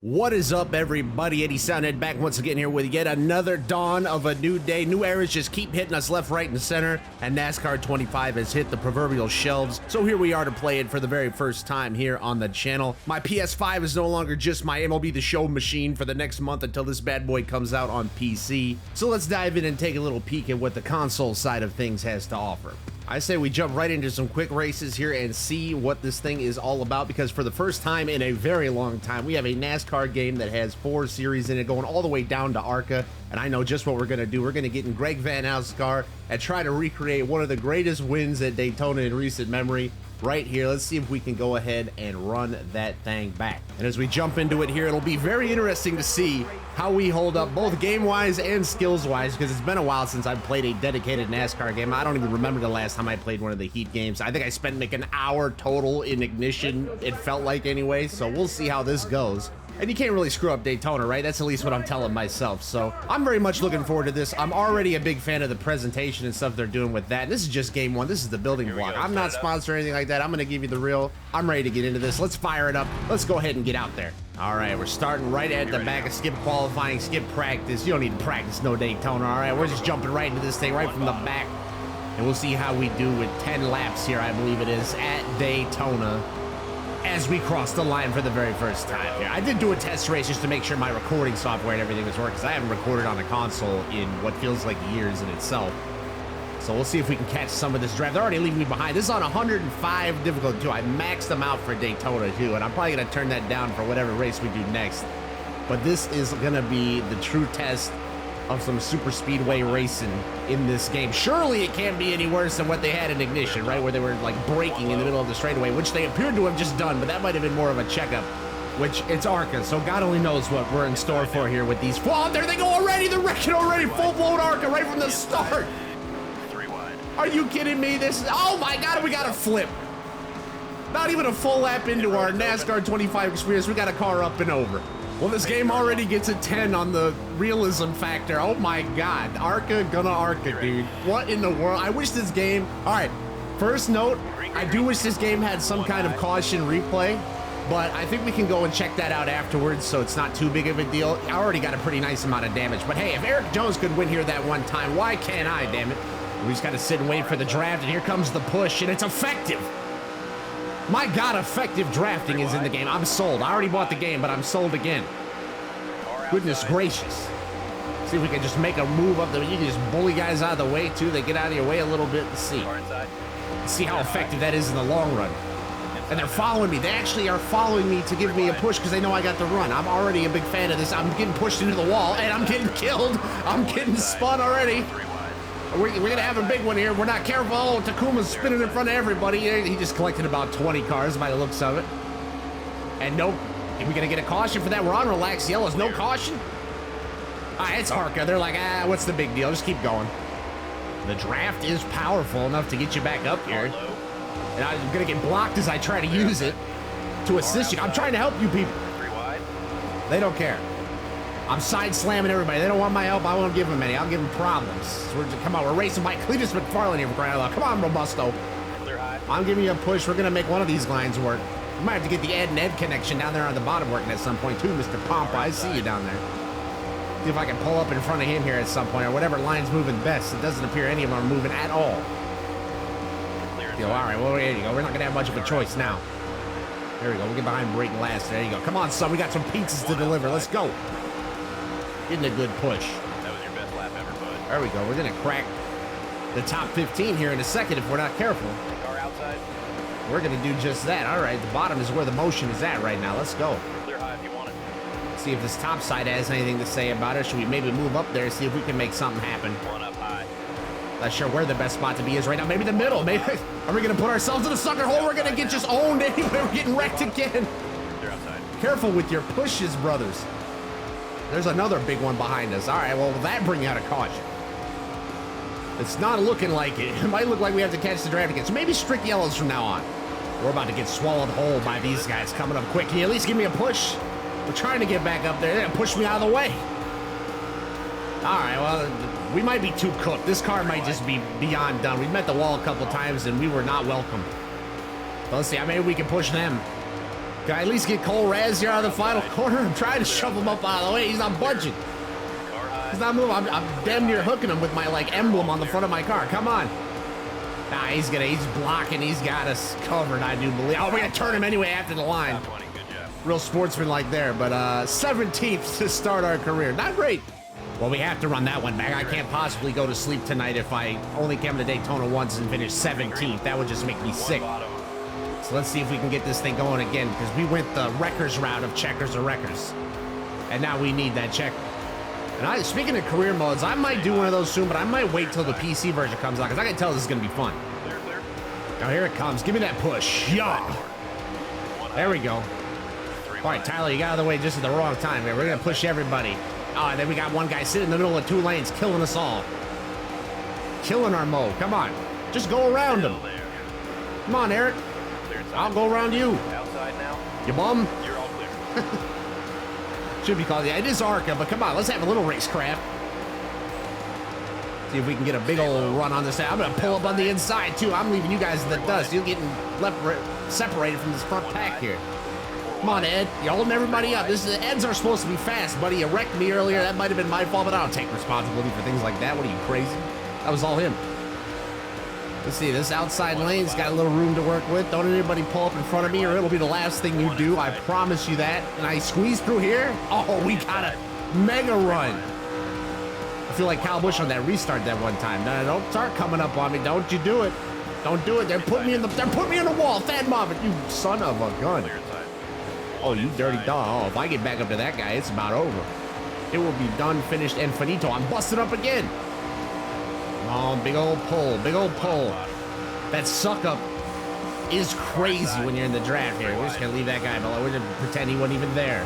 What is up, everybody? Eddie Soundhead back once again here with yet another dawn of a new day. New eras just keep hitting us left, right, and center, and NASCAR 25 has hit the proverbial shelves. So here we are to play it for the very first time here on the channel. My PS5 is no longer just my MLB The Show machine for the next month until this bad boy comes out on PC. So let's dive in and take a little peek at what the console side of things has to offer. I say we jump right into some quick races here and see what this thing is all about, because for the first time in a very long time, we have a NASCAR game that has 4 series in it, going all the way down to ARCA. And I know just what we're going to do. We're going to get in Greg Van Al's car and try to recreate one of the greatest wins at Daytona in recent memory. Right here, let's see if we can go ahead and run that thing back. And as we jump into it here, it'll be very interesting to see how we hold up both game-wise and skills-wise, because it's been a while since I've played a dedicated NASCAR game. I don't even remember the last time I played one of the Heat games. I think I spent like an hour total in Ignition, it felt like anyway, so we'll see how this goes. And you can't really screw up Daytona, right? That's at least what I'm telling myself. So I'm very much looking forward to this. I'm already a big fan of the presentation and stuff they're doing with that. This is just game one. This is the building block. I'm not sponsored or anything like that. I'm going to give you the real. I'm ready to get into this. Let's fire it up. Let's go ahead and get out there. All right, we're starting right at the back of skip qualifying, skip practice. You don't need to practice no Daytona. All right, we're just jumping right into this thing right from the back. And we'll see how we do with 10 laps here, I believe it is, at Daytona, as we cross the line for the very first time here. I did do a test race just to make sure my recording software and everything was working, because I haven't recorded on a console in what feels like years in itself. So we'll see if we can catch some of this draft. They're already leaving me behind. This is on 105 difficulty too. I maxed them out for Daytona too, and I'm probably gonna turn that down for whatever race we do next. But this is gonna be the true test of some super speedway racing in this game. Surely it can't be any worse than what they had in Ignition, right? Where they were like braking in the middle of the straightaway, which they appeared to have just done, but that might have been more of a checkup, which it's ARCA, so God only knows what we're in store for here with these. Oh, there they go already, they're wrecking already, full-blown ARCA right from the start. Are you kidding me? This is, oh my God, we got a flip. Not even a full lap into our NASCAR 25 experience, we got a car up and over. Well, this game already gets a 10 on the realism factor. Oh my God, ARCA gonna ARCA, dude. What in the world? I wish this game, all right, first note, I do wish this game had some kind of caution replay, but I think we can go and check that out afterwards, so it's not too big of a deal. I already got a pretty nice amount of damage, but hey, if Eric Jones could win here that one time, why can't I, damn it? We just gotta sit and wait for the draft, and here comes the push, and it's effective. My God, effective drafting is in the game. I'm sold. I already bought the game, but I'm sold again. Goodness gracious. See if we can just make a move up there. You can just bully guys out of the way, too. They get out of your way a little bit. Let's see. See how effective that is in the long run. And they're following me. They actually are following me to give me a push because they know I got the run. I'm already a big fan of this. I'm getting pushed into the wall, and I'm getting killed. I'm getting spun already. We're going to have a big one here. We're not careful. Oh, Takuma's spinning in front of everybody. He just collected about 20 cars by the looks of it. And nope. Are we going to get a caution for that? We're on relaxed yellows. No caution? It's ARCA. They're like, what's the big deal? Just keep going. The draft is powerful enough to get you back up here. And I'm going to get blocked as I try to use it to assist you. I'm trying to help you people. They don't care. I'm side slamming everybody. They don't want my help. I won't give them any. I'll give them problems. Come on, we're racing by Cletus McFarlane here for crying out loud. Come on, Robusto. I'm giving you a push. We're going to make one of these lines work. We might have to get the Ed and Ed connection down there on the bottom working at some point too, Mr. Pompa. I see you down there. See if I can pull up in front of him here at some point, or whatever line's moving best. It doesn't appear any of them are moving at all. All right, well, there you go. We're not going to have much of a choice now. There we go. We'll get behind right last. There you go. Come on, son. We got some pizzas to deliver. Let's go. Getting a good push. That was your best lap ever, bud. There we go. We're going to crack the top 15 here in a second if we're not careful. Car outside. We're going to do just that. All right, the bottom is where the motion is at right now. Let's go. Clear high if you want it. See if this top side has anything to say about it. Should we maybe move up there, see if we can make something happen? One up high. Not sure where the best spot to be is right now. Maybe the middle. Maybe are we going to put ourselves in a sucker hole? We're going to get just owned anyway. We're getting wrecked again. They're outside. Careful with your pushes, brothers. There's another big one behind us. All right, well, will that bring out a caution? It's not looking like it. It might look like we have to catch the draft again. So maybe strict yellows from now on. We're about to get swallowed whole by these guys coming up quick. Can you at least give me a push? We're trying to get back up there. They're going to push me out of the way. All right, well, we might be too cooked. This car might just be beyond done. We've met the wall a couple times, and we were not welcome. But let's see. Maybe we can push them. Can I at least get Cole Raz here out of the final corner? I'm trying to shove him up out of the way. He's not budging. He's not moving. I'm damn near hooking him with my like emblem on the front of my car. Come on. Nah, he's blocking. He's got us covered, I do believe. Oh, we're gonna turn him anyway after the line. Real sportsman like there, but 17th to start our career. Not great. Well, we have to run that one back. I can't possibly go to sleep tonight if I only came to Daytona once and finished 17th. That would just make me sick. So let's see if we can get this thing going again, because we went the wreckers route of checkers or wreckers. And now we need that checker. And speaking of career modes, I might do one of those soon, but I might wait till the PC version comes out, because I can tell this is going to be fun. Now here it comes. Give me that push. Yeah. There we go. All right, Tyler, you got out of the way just at the wrong time, man. We're going to push everybody. Oh, and then we got one guy sitting in the middle of 2 lanes, killing us all. Killing our mode. Come on. Just go around him. Come on, Eric. I'll go around you. Outside now. You bum. You're all clear. Should be called, yeah, it is ARCA, but come on, let's have a little racecraft. See if we can get a big old run on this. I'm gonna pull up on the inside too. I'm leaving you guys in the dust. You're getting separated from this front pack here. Come on, Ed. You're holding everybody up. Eds are supposed to be fast, buddy. You wrecked me earlier. That might have been my fault, but I don't take responsibility for things like that. What are you, crazy? That was all him. Let's see, this outside lane's got a little room to work with. Don't anybody pull up in front of me or it'll be the last thing you do. I promise you that. And I squeeze through here. Oh, we got a mega run. I feel like Kyle Busch on that restart that one time. No, don't start coming up on me. Don't you do it. Don't do it. They're putting me in the wall. Thad Moffitt, you son of a gun. Oh, you dirty dog. Oh, if I get back up to that guy, it's about over. It will be done, finished, and finito. I'm busting up again. Oh, big old pull, big old pull. That suck up is crazy when you're in the draft here. We're just gonna leave that guy below. We're gonna pretend he wasn't even there.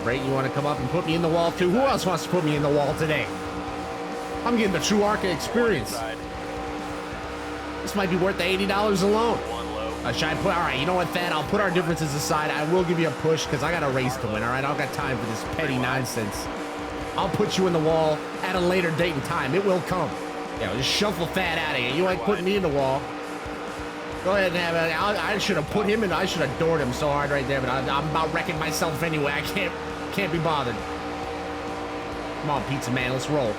Brayton, you want to come up and put me in the wall too? Who else wants to put me in the wall today? I'm getting the true ARCA experience. This might be worth the $80 alone. Should I put? All right, you know what, Thad? I'll put our differences aside. I will give you a push because I got a race to win. All right, I don't got time for this petty nonsense. I'll put you in the wall at a later date and time. It will come. Yeah, just shuffle Thad out of here. You like putting me in the wall. Go ahead and have it. I should have put him in. I should have doored him so hard right there, but I'm about wrecking myself anyway. I can't be bothered. Come on, pizza man, let's roll.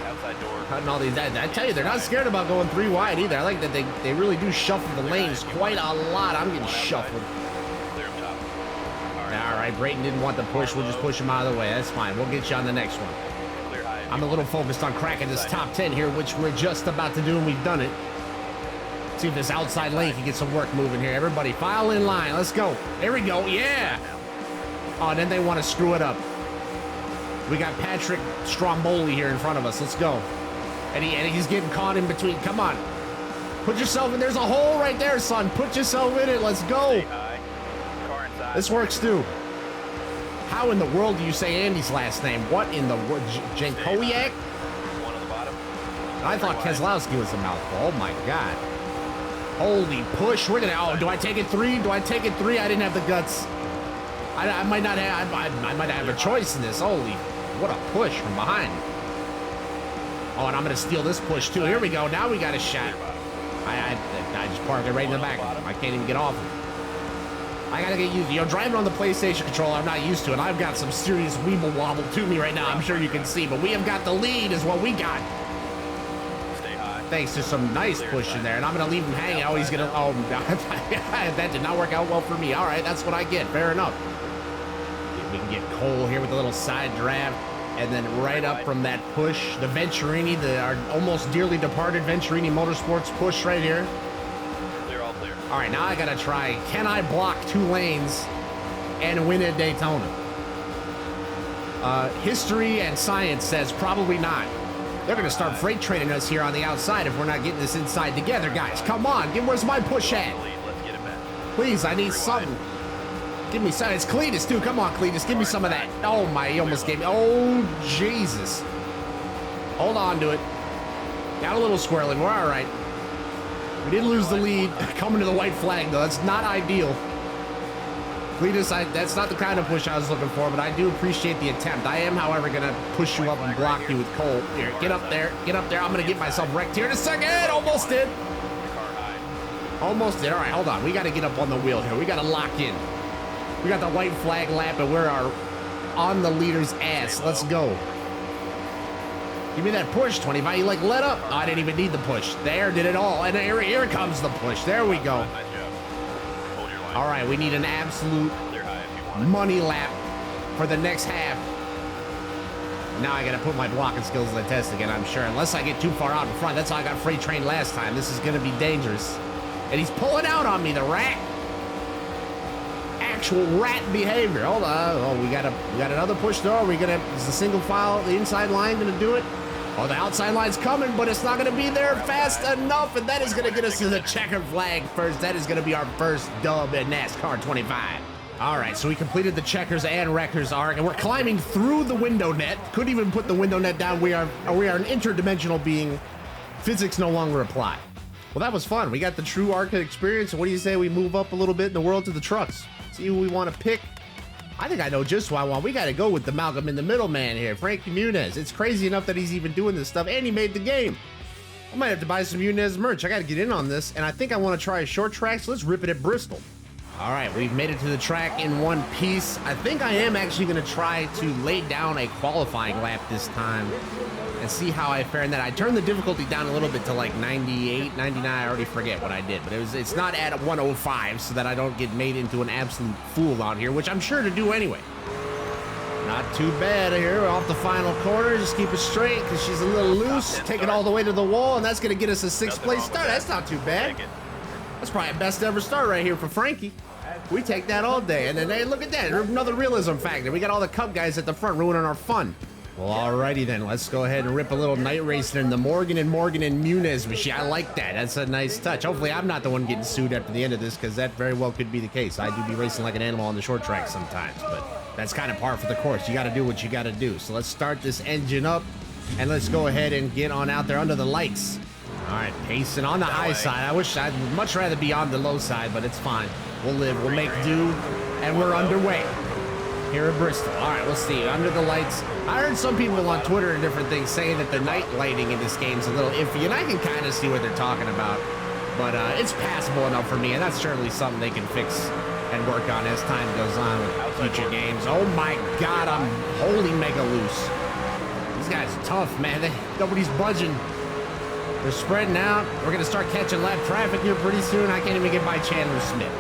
Outside door. Cutting all these. I tell you, they're not scared about going 3 wide either. I like that they really do shuffle the lanes quite a lot. I'm getting shuffled. All right, Brayton didn't want the push. We'll just push him out of the way. That's fine. We'll get you on the next one. I'm a little focused on cracking this top 10 here, which we're just about to do, and we've done it. See if this outside lane can get some work moving here. Everybody file in line. Let's go. There we go. Yeah. Oh, and then they want to screw it up. We got Patrick Stromboli here in front of us. Let's go. And he's getting caught in between. Come on. Put yourself in. There's a hole right there, son. Put yourself in it. Let's go. This works too. How in the world do you say Andy's last name? What in the world? Jankowiak? I thought Keselowski was a mouthful. Oh my God. Holy push. We're gonna. Oh, do I take it 3? Do I take it 3? I didn't have the guts. I might not have. I might have a choice in this. Holy, what a push from behind. Oh, and I'm gonna steal this push too. Here we go. Now we got a shot. I just parked it right in the back of him. I can't even get off him. I gotta get used to, driving on the PlayStation controller, I'm not used to it. I've got some serious weeble wobble to me right now, I'm sure you can see, but we have got the lead is what we got. Stay high. Thanks to some nice push in there, and I'm gonna leave him hanging. Oh, he's gonna, oh, that did not work out well for me. All right, that's what I get, fair enough. We can get Cole here with a little side draft, and then right up from that push, the Venturini, our almost dearly departed Venturini Motorsports push right here. All right, now I gotta try, can I block 2 lanes and win at Daytona? History and science says probably not. They're gonna start freight training us here on the outside if we're not getting this inside together, guys. Come on, where's my push at? Please, I need something. Give me some, it's Cletus too, come on Cletus, give me some of that. Oh my, he almost gave me, oh Jesus. Hold on to it. Got a little squirreling, we're all right. We did lose the lead coming to the white flag, though. That's not ideal. Cletus, that's not the kind of push I was looking for, but I do appreciate the attempt. I am, however, going to push you up and block you with Cole. Here, get up there. Get up there. I'm going to get myself wrecked here in a second. Almost did. Almost did. All right, hold on. We got to get up on the wheel here. We got to lock in. We got the white flag lap, and we're on the leader's ass. Let's go. Give me that push, 25. You like let up. Oh, I didn't even need the push. There, did it all. And here comes the push. There we go. All right, we need an absolute money lap for the next half. Now I got to put my blocking skills to the test again, I'm sure. Unless I get too far out in front. That's how I got freight trained last time. This is going to be dangerous. And he's pulling out on me, the rat. Actual rat behavior. Hold on. Oh, we got another push though. Are we gonna? Is the single file, the inside line, gonna do it? Oh, the outside line's coming, but it's not gonna be there fast enough, and that is gonna get us to the checkered flag first. That is gonna be our first dub in NASCAR 25. All right, so we completed the checkers and wreckers arc, and we're climbing through the window net. Couldn't even put the window net down. We are an interdimensional being. Physics no longer apply. Well, that was fun. We got the true ARCA experience. And what do you say we move up a little bit in the world to the trucks? See who we want to pick. I think I know just who I want. We got to go with the Malcolm in the middle man here, Frankie Muniz. It's crazy enough that he's even doing this stuff, and he made the game. I might have to buy some Muniz merch. I got to get in on this, and I think I want to try a short track, so let's rip it at Bristol. All right, we've made it to the track in one piece. I think I am actually going to try to lay down a qualifying lap this time and see how I fare in that. I turned the difficulty down a little bit to like 98, 99. I already forget what I did, but it's not at 105 so that I don't get made into an absolute fool out here, which I'm sure to do anyway. Not too bad here. We're off the final corner. Just keep it straight because she's a little loose. Take it all the way to the wall, and that's going to get us a sixth place start. That's not too bad. That's probably a best ever start right here for Frankie. We take that all day. And then, hey, look at that. Another realism factor. We got all the Cup guys at the front ruining our fun. Well, alrighty then. Let's go ahead and rip a little night racing in the Morgan and Muniz machine. I like that. That's a nice touch. Hopefully, I'm not the one getting sued after the end of this, because that very well could be the case. I do be racing like an animal on the short track sometimes, but that's kind of par for the course. You got to do what you got to do. So let's start this engine up, and let's go ahead and get on out there under the lights. All right, pacing on the high side. I'd much rather be on the low side, but it's fine. We'll live. We'll make do, and we're underway here at Bristol. All right, we'll see. Under the lights. I heard some people on Twitter and different things saying that the night lighting in this game's a little iffy, and I can kind of see what they're talking about, but it's passable enough for me, and that's certainly something they can fix and work on as time goes on with future games. Oh my God, I'm holy mega loose. These guys are tough, man. Nobody's budging. They're spreading out. We're going to start catching lap traffic here pretty soon. I can't even get by Chandler Smith.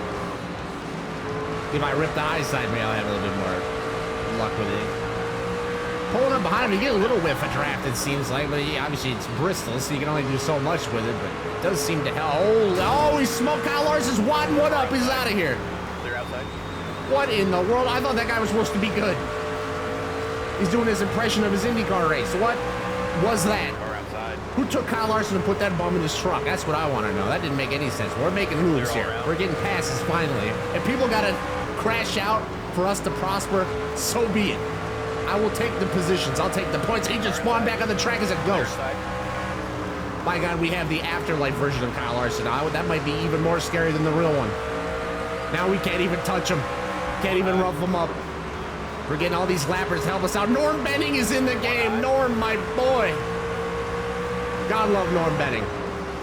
If I rip the high side, maybe I'll have a little bit more luck with it. Pulling up behind him, you get a little whiff of draft, it seems like, but obviously it's Bristol, so you can only do so much with it, but it does seem to help. Oh, he smoked Kyle Larson's wadding one up. He's out of here. Clear outside. What in the world? I thought that guy was supposed to be good. He's doing his impression of his IndyCar race. What was that? Or outside. Who took Kyle Larson and put that bum in his truck? That's what I want to know. That didn't make any sense. We're making moves here. We're getting passes finally. If people got to crash out for us to prosper, so be it. I will take the positions. I'll take the points. He just spawned back on the track as a ghost. My God, we have the afterlife version of Kyle Larson. That might be even more scary than the real one. Now we can't even touch him. Can't even rough him up. We're getting all these lappers to help us out. Norm Benning is in the game. Norm, my boy. God love Norm Benning.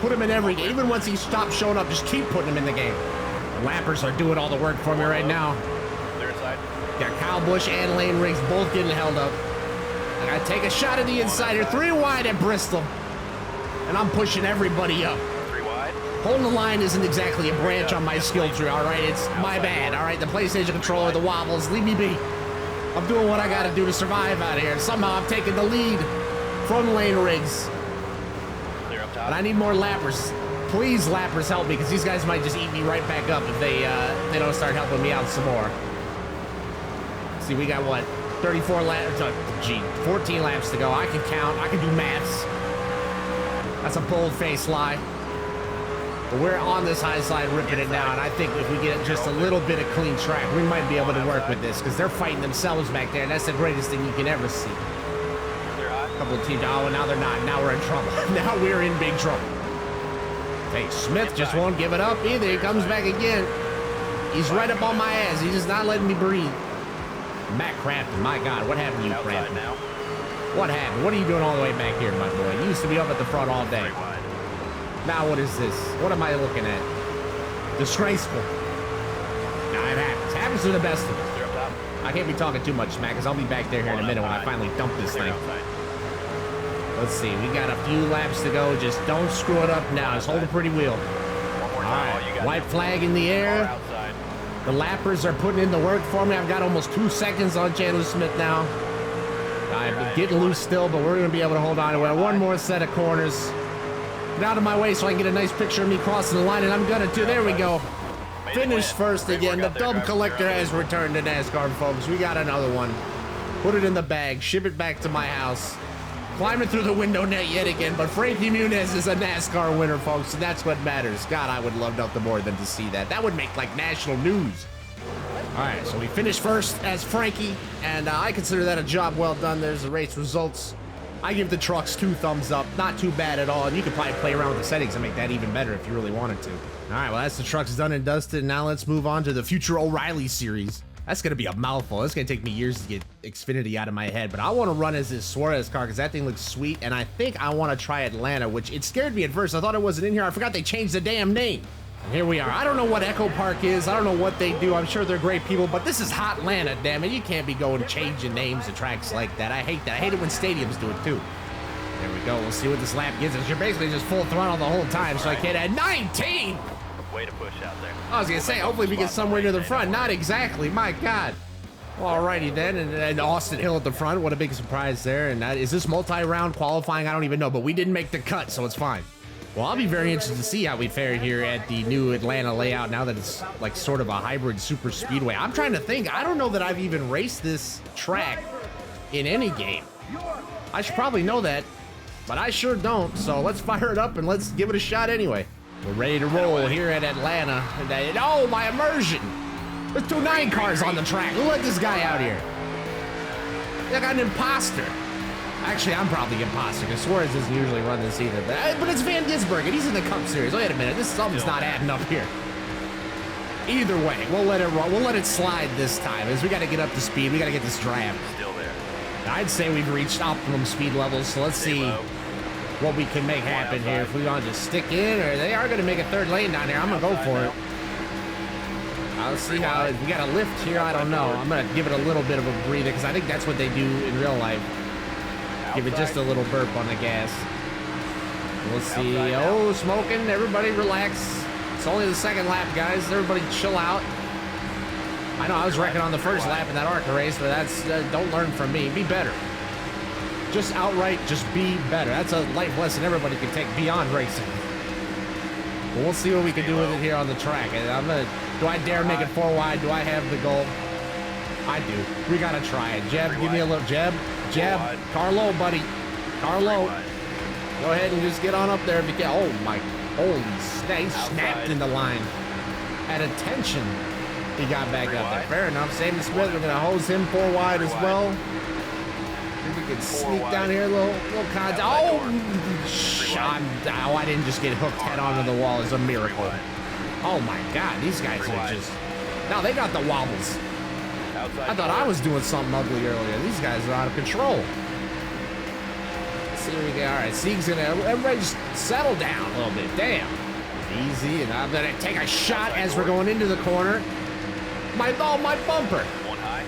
Put him in every game. Even once he stops showing up, just keep putting him in the game. The lappers are doing all the work for me right now. Clear inside. Got Kyle Busch and Lane Riggs both getting held up. I gotta take a shot at the insider. 3 wide at Bristol. And I'm pushing everybody up. 3 wide. Holding the line isn't exactly a branch on my skill tree, all right? It's my bad, all right? The PlayStation controller, the wobbles, leave me be. I'm doing what I gotta do to survive out here. Somehow I'm taking the lead from Lane Riggs. Clear up top. But I need more lappers. Please, lappers, help me, because these guys might just eat me right back up if they don't start helping me out some more. See, we got what? 34 laps, 14 laps to go. I can count, I can do maths. That's a bold-faced lie. But we're on this high side ripping it now, and I think if we get just a little bit of clean track, we might be able to work with this, because they're fighting themselves back there, and that's the greatest thing you can ever see. Clear hot. A couple of teams, oh, now they're not. Now we're in trouble. Now we're in big trouble. Hey, Smith just won't give it up either. He comes back again. He's right up on my ass. He's just not letting me breathe. Matt Crafton, my God, what happened to you, Outside Crafton? now. What happened? What are you doing all the way back here, my boy? You used to be up at the front all day. 3 wide. Now what is this? What am I looking at? Disgraceful. Nah, it happens. Happens to the best of us. They're up top. I can't be talking too much smack because I'll be back there here in a minute when I finally dump this They're thing. outside. Let's see. We got a few laps to go. Just don't screw it up now. Just hold the pretty wheel. One more All time. right. You got White it. flag in the Car air. outside. The lappers are putting in the work for me. I've got almost 2 seconds on Chandler Smith now. I'm getting loose still, but we're going to be able to hold on to it. One more set of corners. Get out of my way so I can get a nice picture of me crossing the line, and I'm going to. There we go. Finish first again. The dub collector has returned to NASCAR, folks. We got another one. Put it in the bag. Ship it back to my house. Climbing through the window net yet again, but Frankie Muniz is a NASCAR winner, folks, and that's what matters. God, I would love nothing more than to see that. That would make, like, national news. All right, so we finished first as Frankie, and I consider that a job well done. There's the race results. I give the trucks 2 thumbs up. Not too bad at all, and you could probably play around with the settings and make that even better if you really wanted to. All right, well, that's the trucks done and dusted. Now let's move on to the future O'Reilly series. That's going to be a mouthful. It's going to take me years to get Xfinity out of my head, but I want to run as this Suarez car because that thing looks sweet, and I think I want to try Atlanta, which it scared me at first. I thought it wasn't in here. I forgot they changed the damn name. And here we are. I don't know what Echo Park is. I don't know what they do. I'm sure they're great people, but this is Hot Atlanta, damn it. You can't be going changing names of tracks like that. I hate that. I hate it when stadiums do it, too. There we go. We'll see what this lap gives us. You're basically just full throttle the whole time, so I can't add 19! Way to push out there. I was gonna say, hopefully we get somewhere near the front. Not exactly, my God. Well, alrighty then, and Austin Hill at the front. What a big surprise there. And is this multi-round qualifying? I don't even know, but we didn't make the cut, so it's fine. Well, I'll be very interested to see how we fare here at the new Atlanta layout now that it's like sort of a hybrid super speedway. I'm trying to think. I don't know that I've even raced this track in any game. I should probably know that, but I sure don't. So let's fire it up and let's give it a shot anyway. We're ready to roll here at Atlanta. And, oh, my immersion. There's 2 9 cars on the track. Who let this guy out here? They got an imposter. Actually, I'm probably the imposter because Suarez doesn't usually run this either. But it's Van Gisbergen. He's in the Cup Series. Wait a minute. Something's not adding up here. Either way, we'll let it roll. We'll let it slide this time as we got to get up to speed. We got to get this draft. Still there. I'd say we've reached optimum speed levels. So let's see what we can make happen here. If we want to just stick in, or they are going to make a 3rd lane down here. I'm going to go for it. I'll see how, if we got a lift here, I don't know. I'm going to give it a little bit of a breather because I think that's what they do in real life. Give it just a little burp on the gas. We'll see. Oh, smoking. Everybody relax. It's only the 2nd lap, guys. Everybody chill out. I know I was wrecking on the 1st lap in that ARCA race, but that's, don't learn from me. Be better. Just outright, just be better. That's a life lesson everybody can take beyond racing. Well, we'll see what we can do with it here on the track. Do I dare make it 4 wide? Do I have the goal? I do. We gotta try it. Jeb, give me a little jab. Jab. Car low, buddy. Car low. Go ahead and just get on up there if you can. Oh my, holy snap. He snapped in the line. At attention, he got back up there. Fair enough. Sammy Smith, we're gonna hose him 4 wide as well. If we could sneak down here a little contact. Oh, I didn't just get hooked head onto the wall. Is a miracle. Oh my God, these guys are just. Now they got the wobbles. I thought I was doing something ugly earlier. These guys are out of control. Let's see what we got. All right, Sieg's gonna. Everybody just settle down a little bit. Damn. Easy, and I'm gonna take a shot as we're going into the corner. My bumper. One high.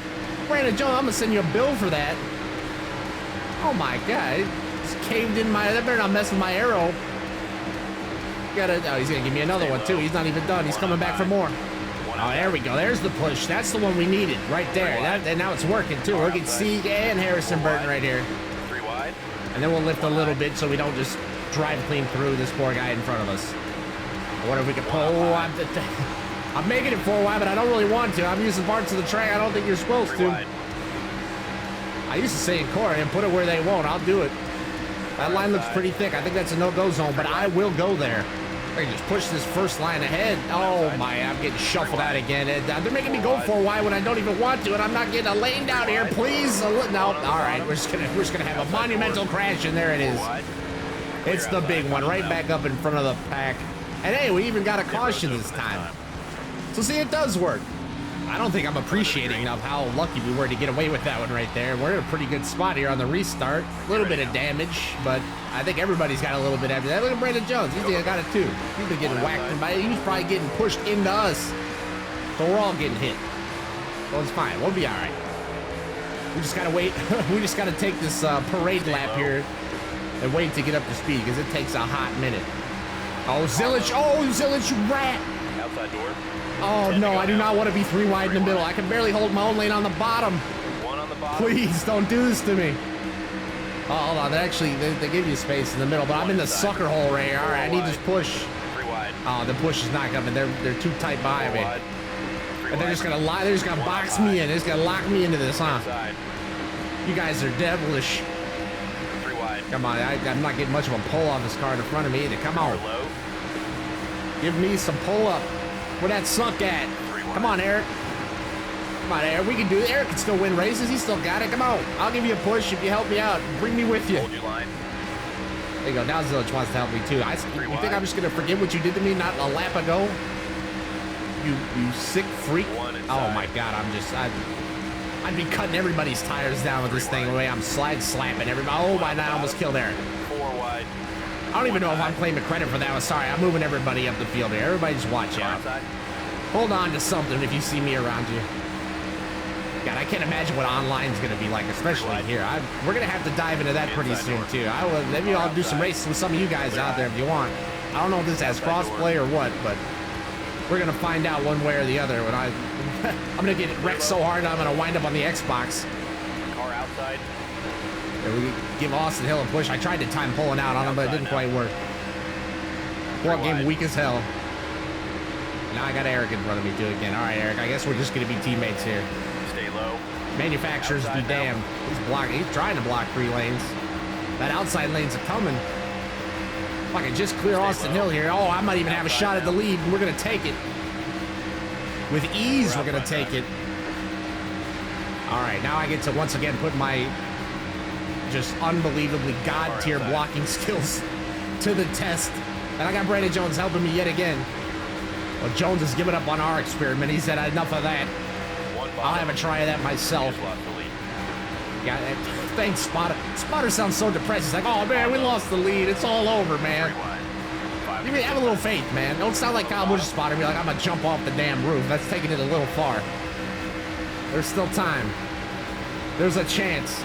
Brandon Jones, I'm gonna send you a bill for that. Oh my God, it's caved in my. That better not mess with my arrow. Oh, he's gonna give me another one too. He's not even done. He's coming back for more. Oh, there we go. There's the push. That's the one we needed right there. And now it's working too. Look at Sieg and Harrison Burton right here. 3 wide. And then we'll lift a little bit so we don't just drive clean through this poor guy in front of us. I wonder if we can pull. I'm making it 4 wide, but I don't really want to. I'm using parts of the track I don't think you're supposed to. I used to say in Corey and put it where they won't. I'll do it. That line looks pretty thick. I think that's a no-go zone, but I will go there. I can just push this first line ahead. Oh my, I'm getting shuffled out again. They're making me go 4 wide when I don't even want to, and I'm not getting a lane down here. Please, no. All right, we're just gonna have a monumental crash, and there it is. It's the big one, right back up in front of the pack. And hey, we even got a caution this time. So see, it does work. I don't think I'm appreciating enough how lucky we were to get away with that one right there. We're in a pretty good spot here on the restart. A little bit of damage, but I think everybody's got a little bit after that. Look at Brandon Jones. He's got it too. He's been getting whacked by it. He was probably getting pushed into us. So we're all getting hit. Well, it's fine. We'll be all right. We just gotta wait. We just gotta take this parade lap here and wait to get up to speed because it takes a hot minute. Oh, Zillage. Oh, Zillage, you rat. Outside door. Oh, no, I do not want to be 3 wide in the middle. I can barely hold my own lane on the bottom. 1 on the bottom. Please don't do this to me. Oh, hold on. They give you space in the middle, but I'm in the sucker hole right here. All right, I need this push. 3 wide. Oh, the push is not coming. They're too tight behind me. 4 wide. 3 And they're just wide. gonna lie. They're just gonna box me in. They're just gonna lock me into this, huh? Inside. You guys are devilish. 3 wide. Come on, I'm not getting much of a pull on this car in front of me either. Come on, Low. give me some pull up. Where that suck at? Come on, Eric. Come on, Eric. We can do it. Eric can still win races. He still got it. Come on. I'll give you a push if you help me out. Bring me with you. Hold your line. There you go. Now Zillage wants to help me too. You think I'm just gonna forget what you did to me not a lap ago? You sick freak. Oh my God. I'd be cutting everybody's tires down with this thing the way I'm slide slapping everybody. Oh my! I almost killed Eric. 4 wide. I don't even know if I'm claiming credit for that one. Sorry, I'm moving everybody up the field here. Everybody just watch out. Outside. Hold on to something if you see me around you. God, I can't imagine what online's going to be like, especially here. We're going to have to dive into that pretty soon, too. Maybe I'll do some races with some of you guys out there if you want. I don't know if this has crossplay or what, but we're going to find out one way or the other. When I'm going to get wrecked so hard, I'm going to wind up on the Xbox. Car outside. We give Austin Hill a push. I tried to time pulling out on him, but it didn't quite work. Fourth game weak as hell. Now I got Eric in front of me too again. All right, Eric. I guess we're just gonna be teammates here. Stay low. Manufacturers be damned. He's trying to block 3 lanes. That outside lane's coming. If I can just clear Austin Hill here. Oh, I might even have a shot at the lead. We're gonna take it with ease. We're gonna take it. All right, now I get to once again put my just unbelievably god tier blocking skills to the test. And I got Brandon Jones helping me yet again. Well, Jones has given up on our experiment. He said enough of that. I'll have a try of that myself. Yeah, thanks, Spotter. Spotter sounds so depressed. He's like, oh man, we lost the lead. It's all over, man. You mean, have a little faith, man. Don't sound like Kyle Busch's Spotter. Be like, I'm gonna jump off the damn roof. That's taking it a little far. There's still time. There's a chance.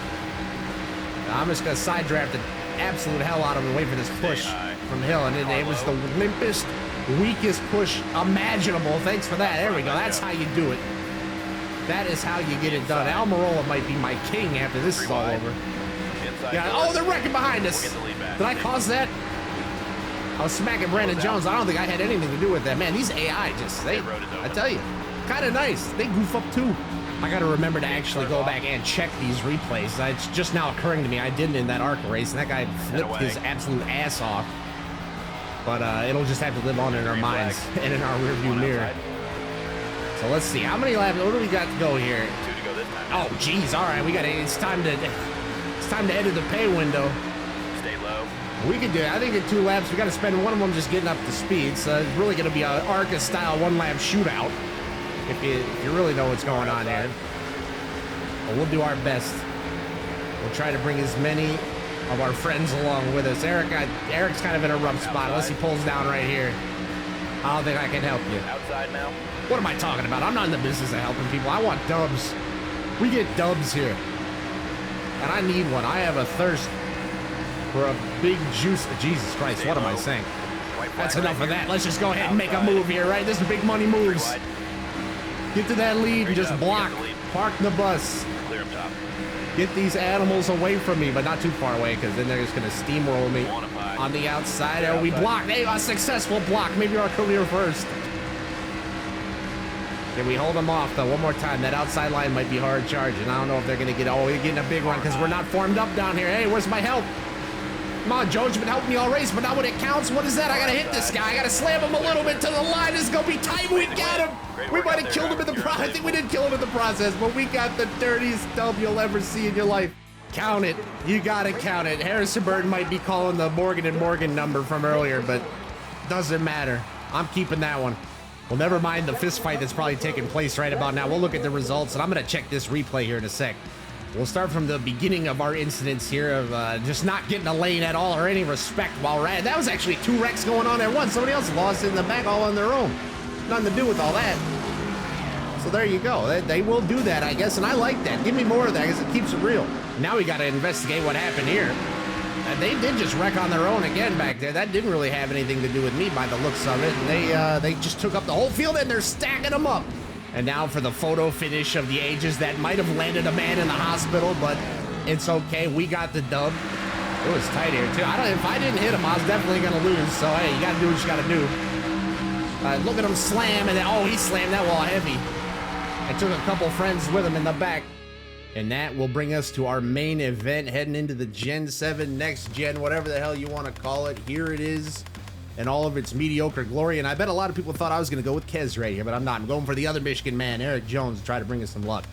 I'm just gonna side draft the absolute hell out of him and wait for this push from Hill, and it was the limpest, weakest push imaginable. Thanks for that. There we go. That's how you do it. That is how you get it done. Almirola might be my king after this is all over. Yeah. Oh, they're wrecking behind us. Did I cause that? I was smacking Brandon Jones. I don't think I had anything to do with that. Man, these AI I tell you, kind of nice. They goof up too. I got to remember to actually go back and check these replays. It's just now occurring to me I didn't in that ARCA race, and that guy flipped his absolute ass off. But it'll just have to live on in our minds and in our rearview mirror. So let's see, how many laps? What do we got to go here? 2 to go this time. Oh, geez, all right, it's time to edit the pay window. Stay low. We can do it. I think in 2 laps, we got to spend one of them just getting up to speed. So it's really going to be an ARCA style 1-lap shootout. If you really know what's going on there. But we'll do our best. We'll try to bring as many of our friends along with us. Eric's kind of in a rough spot unless he pulls down right here. I don't think I can help you. Outside now. What am I talking about? I'm not in the business of helping people. I want dubs. We get dubs here. And I need one. I have a thirst for a big juice. Jesus Christ, what am I saying? That's enough of that. Let's just go ahead and make a move here, right? This is big money moves. Get to that lead and just block. Park the bus. Clear up top. Get these animals away from me, but not too far away, because then they're just going to steamroll me on the outside. Oh, we blocked. Hey, a successful block. Maybe our career first. Can we hold them off, though? One more time. That outside line might be hard charging. I don't know if they're going to get... Oh, we're getting a big run because we're not formed up down here. Hey, where's my help? Come on, Joe's been helping me all race, but not when it counts. What is that? I got to hit this guy. I got to slam him a little bit to the line. This is going to be tight. We got him. We might have killed him in the process. I think we did kill him in the process, but we got the dirtiest dub you'll ever see in your life. Count it. You got to count it. Harrison Burton might be calling the Morgan & Morgan number from earlier, but doesn't matter. I'm keeping that one. Well, never mind the fist fight that's probably taking place right about now. We'll look at the results, and I'm going to check this replay here in a sec. We'll start from the beginning of our incidents here of just not getting a lane at all or any respect while we're at it. That was actually 2 wrecks going on at once. Somebody else lost in the back all on their own. Nothing to do with all that. So there you go. They will do that, I guess, and I like that. Give me more of that because it keeps it real. Now we got to investigate what happened here. They did just wreck on their own again back there. That didn't really have anything to do with me by the looks of it. They just took up the whole field and they're stacking them up. And now for the photo finish of the ages that might have landed a man in the hospital, but it's okay. We got the dub. It was tight here too. If I didn't hit him, I was definitely gonna lose. So hey, you gotta do what you gotta do. Look at him slam, and then he slammed that wall heavy. I took a couple friends with him in the back. And that will bring us to our main event, heading into the Gen 7 Next Gen, whatever the hell you want to call it. Here it is in all of its mediocre glory. And I bet a lot of people thought I was going to go with Kez right here, but I'm not. I'm going for the other Michigan man, Eric Jones, to try to bring us some luck.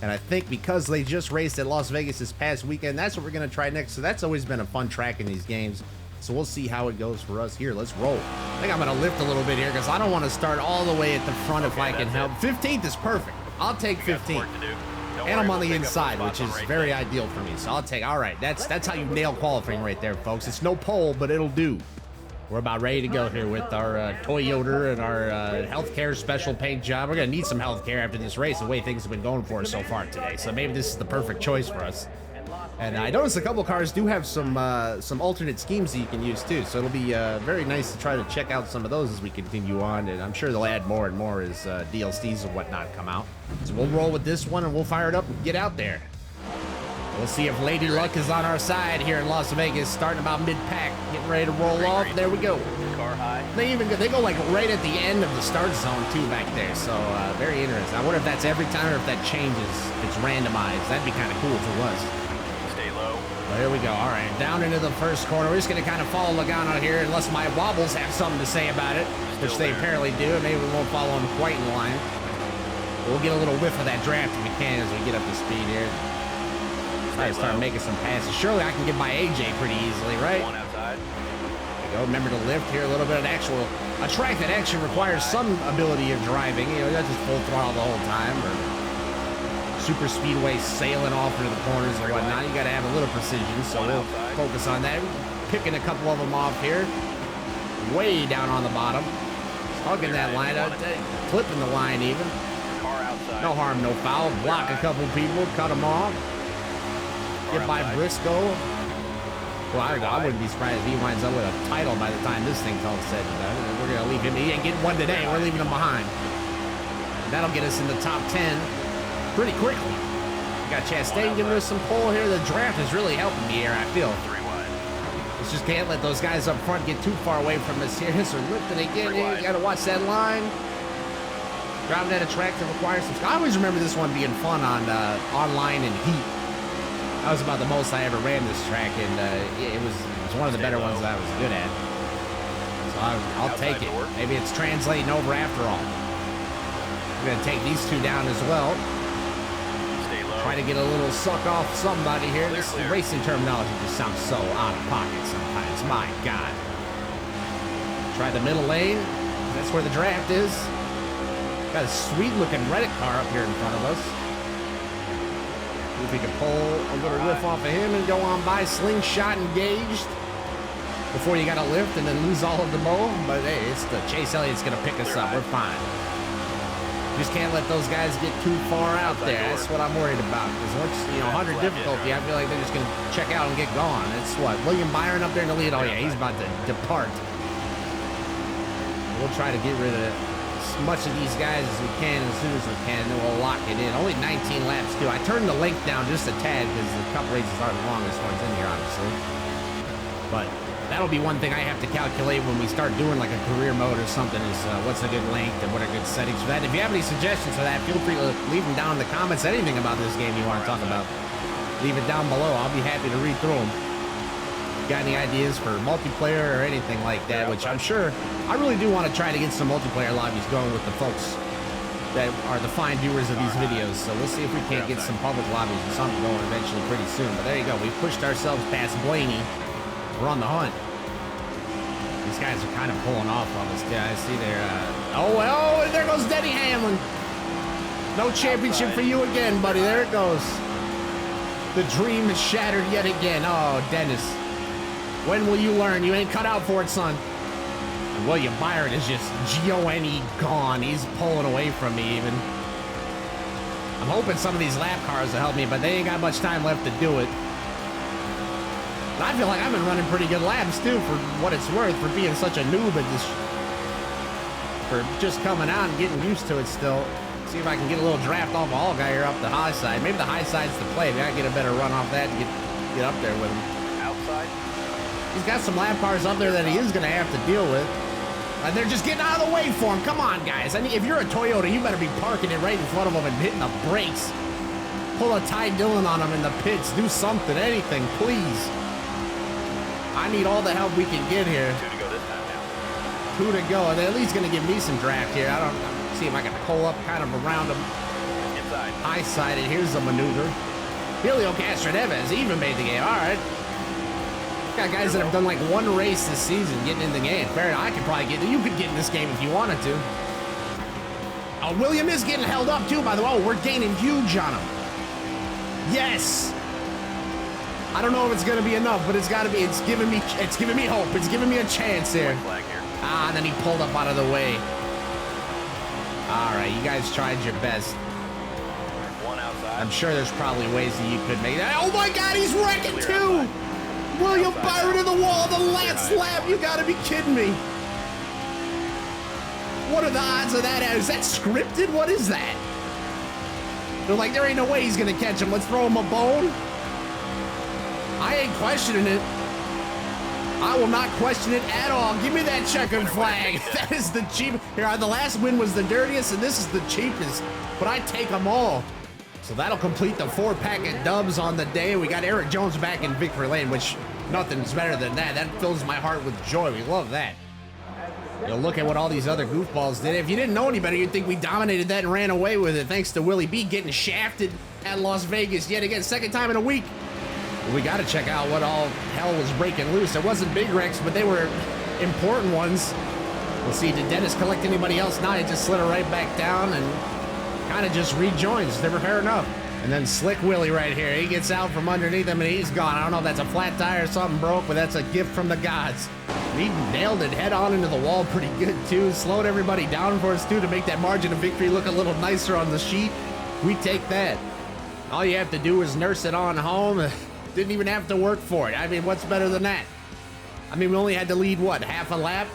And I think because they just raced at Las Vegas this past weekend, that's what we're going to try next. So that's always been a fun track in these games. So we'll see how it goes for us here. Let's roll. I think I'm going to lift a little bit here because I don't want to start all the way at the front if I can help. 15th is perfect. I'll take 15th. And I'm on the inside, which is very ideal for me. So I'll take, all right, that's how you nail qualifying right there, folks. It's no pole, but it'll do. We're about ready to go here with our Toyota and our healthcare special paint job. We're going to need some healthcare after this race, the way things have been going for us so far today. So maybe this is the perfect choice for us. And I noticed a couple cars do have some alternate schemes that you can use too. So it'll be very nice to try to check out some of those as we continue on. And I'm sure they'll add more and more as DLCs and whatnot come out. So we'll roll with this one and we'll fire it up and get out there. We'll see if Lady Luck is on our side here in Las Vegas, starting about mid-pack, getting ready to roll off. There we go. Car high. They go like right at the end of the start zone too back there. So very interesting. I wonder if that's every time or if that changes. If it's randomized. That'd be kind of cool if it was. Well, here we go. All right, down into the first corner. We're just going to kind of follow Logano here, unless my wobbles have something to say about it, which they apparently do, and maybe we won't follow him quite in line. We'll get a little whiff of that draft if we can as we get up to speed here. Try to start making some passes. Surely I can get by AJ pretty easily, right? One outside. There we go. Remember to lift here a little bit of a track that actually requires some ability of driving. You know, not just full throttle the whole time or super speedway sailing off into the corners and whatnot. You got to have a little precision, so we'll focus on that. Picking a couple of them off here. Way down on the bottom. Hugging that line out, clipping the line even. No harm, no foul. Block a couple people, cut them off. Get by Bristol. Well, I wouldn't be surprised if he winds up with a title by the time this thing's all said and done. We're going to leave him. He ain't getting one today. We're leaving him behind. That'll get us in the top 10 pretty quickly. We got Chastain giving us some pull here. The draft is really helping me here, I feel. Let's just can't let those guys up front get too far away from us here. So lifting again. You got to watch that line. Driving at a track that requires some... I always remember this one being fun on online and heat. That was about the most I ever ran this track, and it was one of the better ones that I was good at. So I'll take it. Maybe it's translating over after all. We're going to take these two down as well. Try to get a little suck off somebody here. This racing terminology just sounds so out of pocket sometimes. My God. Try the middle lane. That's where the draft is. Got a sweet-looking Reddit car up here in front of us. See if we can pull a little whiff off of him and go on by. Slingshot engaged before you got to lift and then lose all of the mow. But hey, it's the Chase Elliott's going to pick us up. We're fine. Just can't let those guys get too far out there. That's what I'm worried about. Because once, 100 difficulty, I feel like they're just going to check out and get gone. It's what? William Byron up there in the lead. Oh, yeah, he's about to depart. We'll try to get rid of as much of these guys as we can as soon as we can, and then we'll lock it in. Only 19 laps, too. I turned the length down just a tad because the cup races aren't the longest ones in here, obviously. But that'll be one thing I have to calculate when we start doing like a career mode or something is what's a good length and what are good settings for that. If you have any suggestions for that, feel free to leave them down in the comments. Anything about this game you want to talk about, leave it down below. I'll be happy to read through them. Got any ideas for multiplayer or anything like that, which I'm sure I really do want to try to get some multiplayer lobbies going with the folks that are the fine viewers of these videos. So we'll see if we can't get some public lobbies and something going eventually pretty soon. But there you go. We pushed ourselves past Blaney. We're on the hunt. These guys are kind of pulling off on us. Yeah, I see they're Oh, well, and there goes Denny Hamlin. No championship for you again, buddy. There it goes. The dream is shattered yet again. Oh, Dennis. When will you learn? You ain't cut out for it, son. And William Byron is just G-O-N-E gone. He's pulling away from me even. I'm hoping some of these lap cars will help me, but they ain't got much time left to do it. And I feel like I've been running pretty good laps, too, for what it's worth, for being such a noob at this. For just coming out and getting used to it still. See if I can get a little draft off of All Guy here up the high side. Maybe the high side's the play. Maybe I can get a better run off that and get up there with him. Outside. He's got some lap cars up there that he is going to have to deal with. And they're just getting out of the way for him. Come on, guys. I mean, if you're a Toyota, you better be parking it right in front of him and hitting the brakes. Pull a Ty Dillon on him in the pits. Do something, anything, please. I need all the help we can get here. 2 to go this time now. 2 to go. And they're at least going to give me some draft here. I don't see if I can pull up kind of around him. Inside. High-sided. Here's a maneuver. Helio Castroneves even made the game. All right. Got guys that have done like one race this season getting in the game. Fair enough. I could probably get. You could get in this game if you wanted to. Oh, William is getting held up too, by the way. Oh, we're gaining huge on him. Yes. I don't know if it's gonna be enough, but it's got to be. It's giving me hope. It's giving me a chance here. Flag here. Ah, and then he pulled up out of the way. All right, you guys tried your best. 1 outside. I'm sure there's probably ways that you could make that. Oh my God, he's wrecking too. William Byron in the wall, the last lap. You gotta be kidding me. What are the odds of that? Is that scripted? What is that? They're like, there ain't no way he's gonna catch him. Let's throw him a bone. I ain't questioning it. I will not question it at all. Give me that checkered flag. That is the cheap. Here, the last win was the dirtiest, and this is the cheapest. But I take them all. So that'll complete the 4-pack of dubs on the day. We got Eric Jones back in victory lane, which nothing's better than that. That fills my heart with joy. We love that. You'll look at what all these other goofballs did. If you didn't know any better, you'd think we dominated that and ran away with it. Thanks to Willie B getting shafted at Las Vegas yet again. Second time in a week. We got to check out what all hell was breaking loose. There wasn't big wrecks, but they were important ones. We'll see. Did Dennis collect anybody else? Not. He just slid her right back down and kind of just rejoins. Never fair enough. And then Slick Willie right here. He gets out from underneath him and he's gone. I don't know if that's a flat tire or something broke, but that's a gift from the gods. He nailed it head on into the wall pretty good too. Slowed everybody down for us too to make that margin of victory look a little nicer on the sheet. We take that. All you have to do is nurse it on home. Didn't even have to work for it. I mean, what's better than that? I mean, we only had to lead, what, half a lap?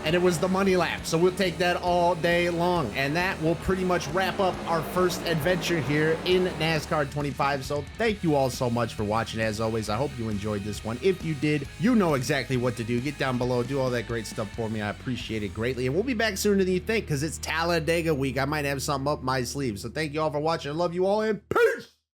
And it was the money lap. So we'll take that all day long. And that will pretty much wrap up our first adventure here in NASCAR 25. So thank you all so much for watching. As always, I hope you enjoyed this one. If you did, you know exactly what to do. Get down below, do all that great stuff for me. I appreciate it greatly. And we'll be back sooner than you think because it's Talladega week. I might have something up my sleeve. So thank you all for watching. I love you all and peace!